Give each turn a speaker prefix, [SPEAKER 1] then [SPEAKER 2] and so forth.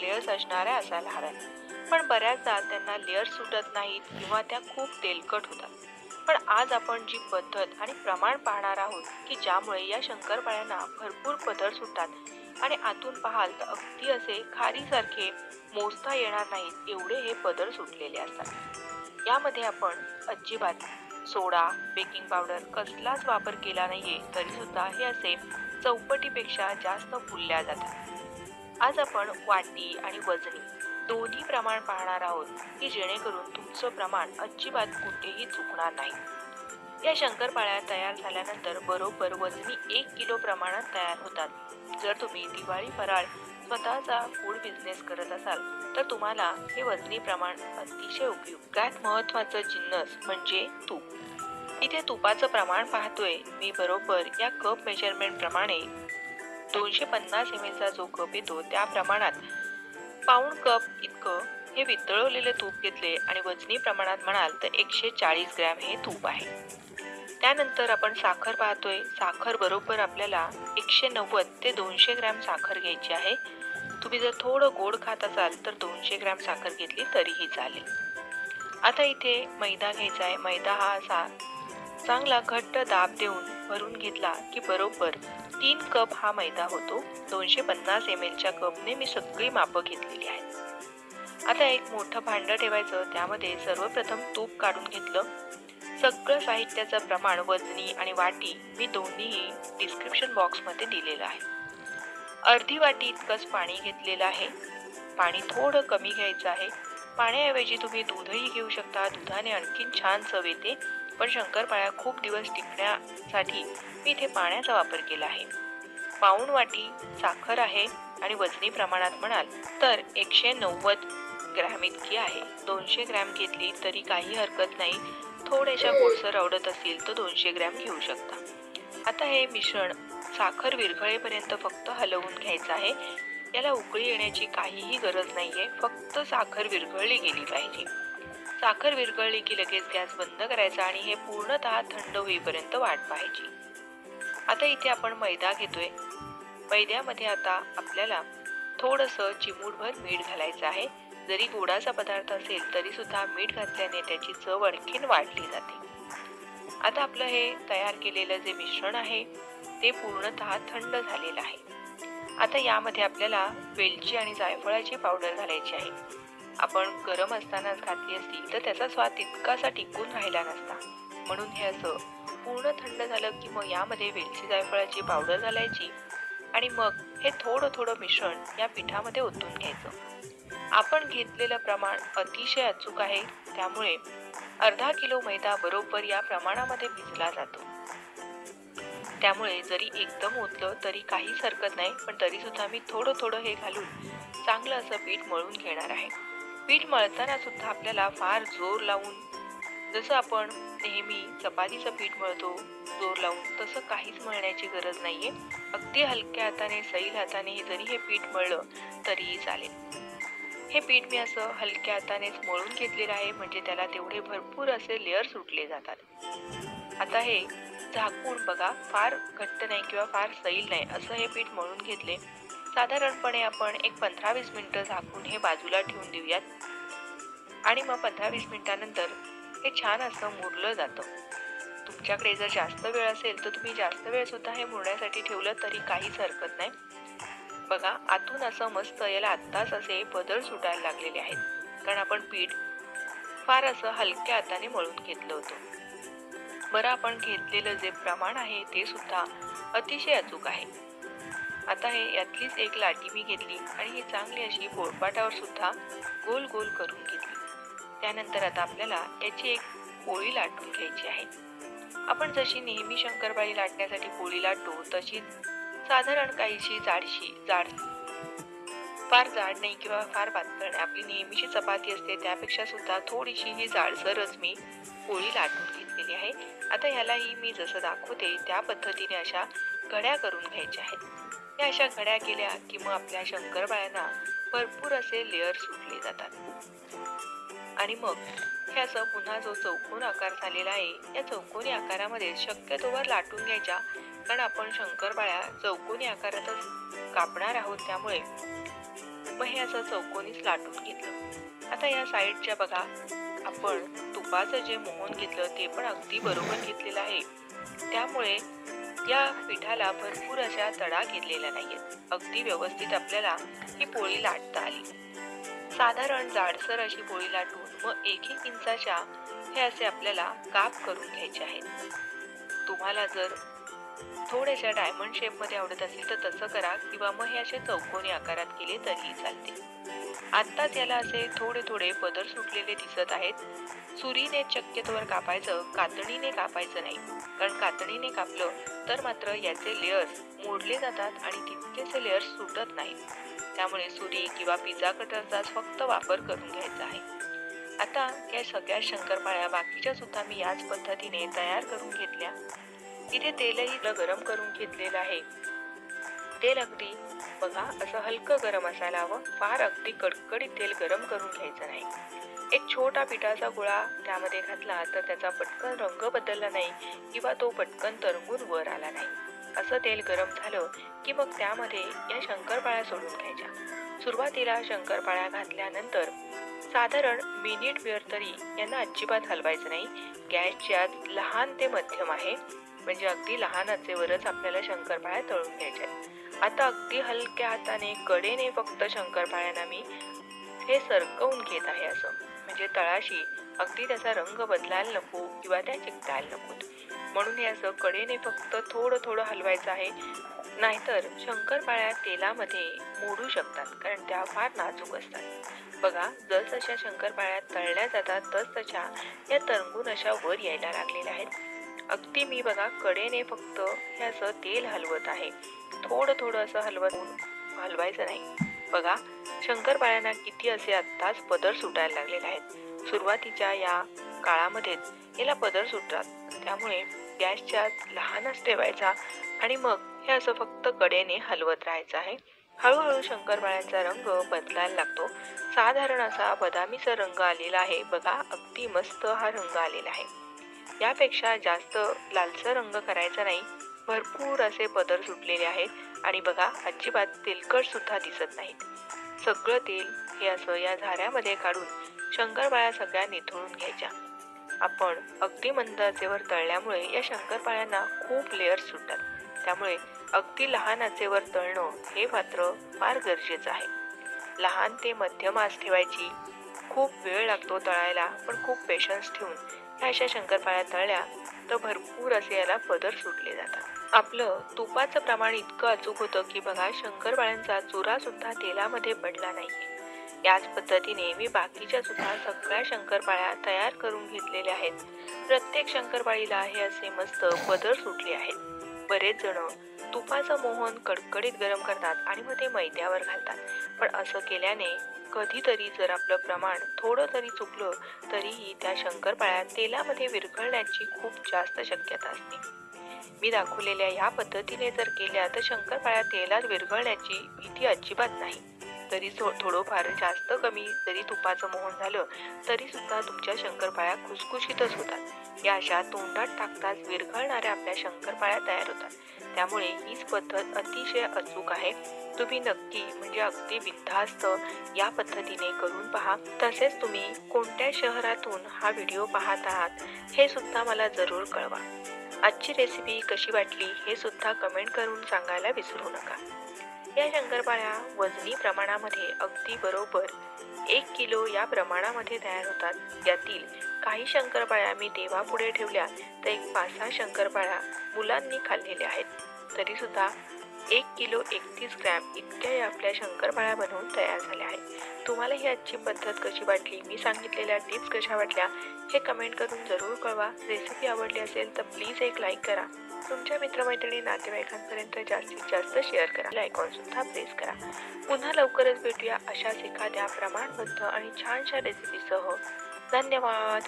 [SPEAKER 1] Layers असणाऱ्या असायला हव्यात, पण बऱ्याचदा त्यांना लेयर्स सुटत नाहीत किंवा त्या खूप तेलकट होतात. पण आज आपण जी पद्धत आणि प्रमाण पाहणार आहोत की ज्यामुळे या शंकरपाळ्यांना भरपूर पदर सुटतात आणि आतून पाहाल तर अगदी असे खारीसारखे मोजता येणार नाहीत एवढे हे पदर सुटलेले असतात. यामध्ये आपण अजिबात सोडा, बेकिंग पावडर कसलाच वापर केला नाहीये तरी सुद्धा हे असे चौपटीपेक्षा जास्त फुलल्या जातात. आज आपण वाटी आणि वजनी दोन्ही प्रमाण पाहणार आहोत की जेणेकरून तुमचं प्रमाण अजिबात कुठेही चुकणार नाही. या शंकरपाळ्या तयार झाल्यानंतर बरोबर वजनी 1 किलो प्रमाणात तयार होतात. जर तुम्ही दिवाळी फराळ स्वतःचा फूड बिझनेस करत असाल तर तुम्हाला हे वजनी प्रमाण अतिशय उपयुक्त. सगळ्यात महत्वाचं जिन्नस म्हणजे तूप. इथे तुपाचं प्रमाण पाहतोय मी बरोबर या कप मेजरमेंट प्रमाणे 250 ml चा जो कप येतो त्या प्रमाणात पाऊण कप इतकं हे वितळवलेले तूप घेतले आणि वजनी प्रमाणात म्हणाल तर 140 ग्रॅम हे तूप आहे. त्यानंतर आपण साखर पाहतोय. साखर बरोबर आपल्याला 190 ते 200 ग्रॅम साखर घ्यायची आहे. तुम्ही जर थोडं गोड खात असाल तर 200 ग्रॅम साखर घेतली तरीही चालेल. आता इथे मैदा घ्यायचा आहे. मैदा हा असा चांगला घट्ट दाब देऊन भरून घेतला की बरोबर 3 कप हा मैदा होतो. 250 ml च्या कपने मी सगळी मापं घेतलेली आहेत. आता एक मोठं भांडं ठेवायचं. त्यामध्ये सर्वप्रथम तूप काढून घेतलं. सगळं साहित्याचं प्रमाण वजनी आणि वाटी मी दोन्हीही डिस्क्रिप्शन बॉक्समध्ये दिलेलं आहे. अर्धी वाटी इतकंच पाणी घेतलेलं आहे. पाणी थोडं कमी घ्यायचं आहे. पाण्याऐवजी तुम्ही दूधही घेऊ शकता. दुधाने आणखीन छान चव येते, पण शंकरपाळ्या खूप दिवस टिकण्यासाठी मी इथे पाण्याचा वापर केला आहे. पाऊण वाटी साखर आहे आणि वजनी प्रमाणात म्हणाल तर 190 ग्रॅम इतकी आहे. 200 ग्रॅम घेतली तरी काही हरकत नाही. थोड्याशा गोडसर आवडत असतील तर 200 ग्रॅम घेऊ शकता. आता हे मिश्रण साखर विरघळेपर्यंत फक्त हलवून घ्यायचं आहे. याला उकळी येण्याची काहीही गरज नाहीये. फक्त साखर विरघळली गेली पाहिजे. साखर विरघळली की लगेच गॅस बंद करायचा आणि हे पूर्णतः थंड होईपर्यंत वाट पाहायची. आता इथे आपण मैदा घेतोय. मैद्यामध्ये आता आपल्याला थोडंसं चिमूटभर मीठ घालायचं आहे. जरी गोडाचा पदार्थ असेल तरी सुद्धा मीठ घातल्याने त्याची चव आणखीन वाढली जाते. आता आपलं हे तयार केलेलं जे मिश्रण आहे ते पूर्णतः थंड झालेलं आहे. आता यामध्ये आपल्याला वेलची आणि जायफळाची पावडर घालायची आहे. आपण गरम असतानाच घातली असती तर त्याचा स्वाद तितकासा टिकून राहिला नसता. म्हणून हे असं पूर्ण थंड झालं की मग यामध्ये वेलची जायफळाची पावडर घालायची आणि मग हे थोडं थोडं मिश्रण या पिठामध्ये ओतून घ्यायचं. आपण घेतलेलं प्रमाण अतिशय अचूक आहे, त्यामुळे अर्धा किलो मैदा बरोबर या प्रमाणामध्ये भिजला जातो. त्यामुळे जरी एकदम ओतलं तरी काहीच हरकत नाही, पण तरी सुद्धा मी थोडं थोडं हे घालून चांगलं असं पीठ मळून घेणार आहे. पीठ मळताना सुद्धा आपल्याला फार जोर लावून, जसं आपण नेहमी चपातीचं पीठ मळतो जोर लावून, तसं काहीच मळण्याची गरज नाहीये. अगदी हलक्या हाताने सैल हाताने जरी हे पीठ मळलं तरीही चालेल. हे पीठ मी असं हलक्या हातानेच मळून घेतलेलं आहे, म्हणजे त्याला तेवढे भरपूर असे लेयर सुटले जातात. आता हे झाकून बघा, फार घट्ट नाही किंवा फार सैल नाही असं हे पीठ मळून घेतले. साधारणपणे आपण एक 15-20 मिनिटं झाकून हे बाजूला ठेवून देऊयात आणि मग 15-20 मिनिटानंतर हे छान असं मुरलं जातं. तुमच्याकडे जर जास्त वेळ असेल तर तुम्ही जास्त वेळ सुद्धा हे मुरण्यासाठी ठेवलं तरी काहीच हरकत नाही. बघा, आतून असं मस्त याला आत्ताच असे पदर सुटायला लागलेले आहेत, कारण आपण पीठ फार असं हलक्या हाताने मळून घेतलं होतं. बरं, आपण घेतलेलं जे प्रमाण आहे ते सुद्धा अतिशय अचूक आहे. आता हे यातलीच एक लाटी मी घेतली आणि ही चांगली अशी पोळपाटावर सुद्धा गोल गोल करून घेतली. त्यानंतर आता आपल्याला याची एक पोळी लाटून घ्यायची आहे. आपण जशी नेहमी शंकरपाळी लाटण्यासाठी पोळी लाटतो तशीच साधारण काहीशी जाड, फार जाड नाही किंवा फार पातळ नाही, आपली नेहमीची चपाती असते त्यापेक्षा सुद्धा थोडीशी ही जाडसरच मी पोळी लाटून घेतलेली आहे. आता ह्यालाही मी जसं दाखवते त्या पद्धतीने अशा घड्या करून घ्यायच्या आहेत. या अशा घड्या केल्या की मग आपल्या शंकरपाळ्यांना भरपूर असे लेयर सुटले जातात आणि मग हे असं पुन्हा जो चौकोन आकार झालेला आहे या चौकोनी आकारामध्ये शक्यतोवर लाटून घ्यायच्या, कारण आपण शंकरपाळ्या चौकोनी आकारातच कापणार आहोत. त्यामुळे मग हे असं चौकोनीच लाटून घेतलं. आता या साईडच्या बघा, आपण तुपाचं जे मोहन घेतलं ते पण अगदी बरोबर घेतलेलं आहे. त्यामुळे या पिठाला भरपूर अशा तडा गेलेल्या नाहीयेत. अगदी व्यवस्थित आपल्याला ही पोळी लाटता आली. साधारण जाडसर अशी पोळी लाटून मग 1-1 इंचाच्या हे असे आपल्याला काप करून घ्यायचे आहेत. तुम्हाला जर थोड्याशा डायमंड शेपमध्ये आवडत असेल तर तसं करा, किंवा मग हे असे चौकोनी आकारात केले तरीही चालते. आत्ताच याला असे थोडे थोडे पदर सुटलेले दिसत आहेत. सुरीने शक्यतोवर कापायचं, कातणीने कापायचं नाही. कारण कातणीने कापलं तर मात्र याचे लेयर्स मोडले जातात आणि तितकेसे लेयर्स सुटत नाहीत. त्यामुळे सुरी किंवा पिझ्झा कटरचाच फक्त वापर करून घ्यायचा आहे. आता या सगळ्या शंकरपाळ्या बाकीच्या सुद्धा मी याच पद्धतीने तयार करून घेतल्या. इथे तेलही गरम करून घेतलेलं आहे. तेल अगदी बघा असं हलकं गरम असायला हवं. फार अगदी कडकडीत तेल गरम करून घ्यायचं नाही. एक छोटा पिठाचा गोळा त्यामध्ये घातला तर त्याचा पटकन रंग बदलला नाही किंवा तो पटकन तरंगून वर आला नाही. असं तेल गरम झालं की मग त्यामध्ये या शंकरपाळ्या सोडून घ्यायच्या. सुरुवातीला शंकरपाळ्या घातल्यानंतर साधारण मिनिटभर तरी यांना अजिबात हलवायचं नाही. गॅसची आच लहान ते मध्यम आहे, म्हणजे अगदी लहान आचेवरच आपल्याला शंकरपाळ्या तळून घ्यायच्या. आता अगदी हलक्या हाताने कडेने फक्त शंकरपाळ्यांना मी हे सरकवून घेत आहे, असं म्हणजे तळाशी अगदी त्याचा रंग बदलायला नको किंवा त्या चिकटायला नकोत. म्हणून हे असं कडेने फक्त थोडं थोडं हलवायचं आहे. नाहीतर शंकरपाळ्या तेलामध्ये मोडू शकतात, कारण त्या फार नाजूक असतात. बघा, जसजशा शंकरपाळ्या तळल्या जातात तसतशा या तरंगून अशा वर यायला लागलेल्या आहेत. अगदी मी बघा कडेने फक्त हे असं तेल हलवत आहे. थोडं थोडं असं हलवायचं नाही. बघा, शंकरपाळ्यांना किती असे आत्ताच पदर सुटायला लागलेले आहेत. सुरुवातीच्या या काळामध्येच याला पदर सुटतात. त्यामुळे गॅसच्या लहानच ठेवायचा आणि मग हे असं फक्त कडेने हलवत राहायचं आहे. हळूहळू शंकरपाळ्यांचा रंग बदलायला लागतो. साधारण असा बदामीचा रंग आलेला आहे. बघा, अगदी मस्त हा रंग आलेला आहे. यापेक्षा जास्त लालसर रंग करायचा नाही. भरपूर असे पदर सुटलेले आहेत आणि बघा अजिबात तेलकट सुद्धा दिसत नाहीत. सगळं तेल हे असं या झाऱ्यामध्ये काढून शंकरपाळ्या सगळ्या निथळून घ्यायच्या. आपण अगदी मंद आचेवर तळल्यामुळे या शंकरपाळ्यांना खूप लेयर्स सुटतात. त्यामुळे अगदी लहान आचेवर तळणं हे मात्र फार गरजेचं आहे. लहान ते मध्यम आच ठेवायची. खूप वेळ लागतो तळायला, पण खूप पेशन्स ठेवून ह्या अशा शंकरपाळ्या तळल्या तर भरपूर असे याला पदर सुटले जातात. आपलं तुपाचं प्रमाण इतकं अचूक होतं की बघा शंकरपाळ्यांचा चुरा सुद्धा तेलामध्ये पडला नाहीये. याच पद्धतीने मी बाकीच्या सुद्धा सगळ्या शंकरपाळ्या तयार करून घेतलेल्या आहेत. प्रत्येक शंकरपाळीला हे असे मस्त पदर सुटले आहेत. बरेच जण तुपाचं मोहन कडकडीत गरम करतात आणि मग ते मैद्यावर घालतात. पण असं केल्याने कधीतरी जर आपलं प्रमाण थोडं तरी चुकलं तरीही त्या शंकरपाळ्या तेलामध्ये विरघळण्याची खूप जास्त शक्यता असते. मी दाखवलेल्या या पद्धतीने जर केल्या तर शंकरपाळ्या तेलात विरघळण्याची भीती अजिबात नाही. तरी थोडंफार जास्त कमी जरी तुपाचं मोहन झालं तरी सुद्धा तुमच्या शंकरपाळ्या खुसखुशीतच होतात. या अशा तोंडात टाकताच विरघळणाऱ्या आपल्या शंकरपाळ्या तयार होतात. त्यामुळे हीच पद्धत अतिशय अचूक आहे. तुम्ही नक्की म्हणजे अगदी बिनधास्त या पद्धतीने करून पहा. तसेच तुम्ही कोणत्या शहरातून हा व्हिडिओ पाहत आहात हे सुद्धा मला जरूर कळवा. आजची रेसिपी कशी वाटली हे सुद्धा कमेंट करून सांगायला विसरू नका. या शंकरपाळ्या वजनी प्रमाणामध्ये अगदी बरोबर 1 किलो या प्रमाणामध्ये तयार होतात. यातील काही शंकरपाळ्या मी देवापुढे ठेवल्या तर 5-6 शंकरपाळ्या मुलांनी खाल्लेल्या आहेत. तरी सुद्धा 1 किलो 31 ग्रॅम इतक्या या आपल्या शंकरपाळ्या बनवून तयार झाल्या आहेत. तुम्हाला ही आजची पद्धत कशी वाटली, मी सांगितलेल्या टिप्स कशा वाटल्या हे कमेंट करून जरूर कळवा. रेसिपी आवडली असेल तर प्लीज एक लाईक करा. तुमच्या मित्रमैत्रिणी नातेवाईकांपर्यंत जास्तीत जास्त शेअर करा. आयकॉन सुद्धा प्रेस करा. पुन्हा लवकरच भेटूया अशाच एखाद्या प्रमाणबद्ध आणि छानशा रेसिपीसह. धन्यवाद.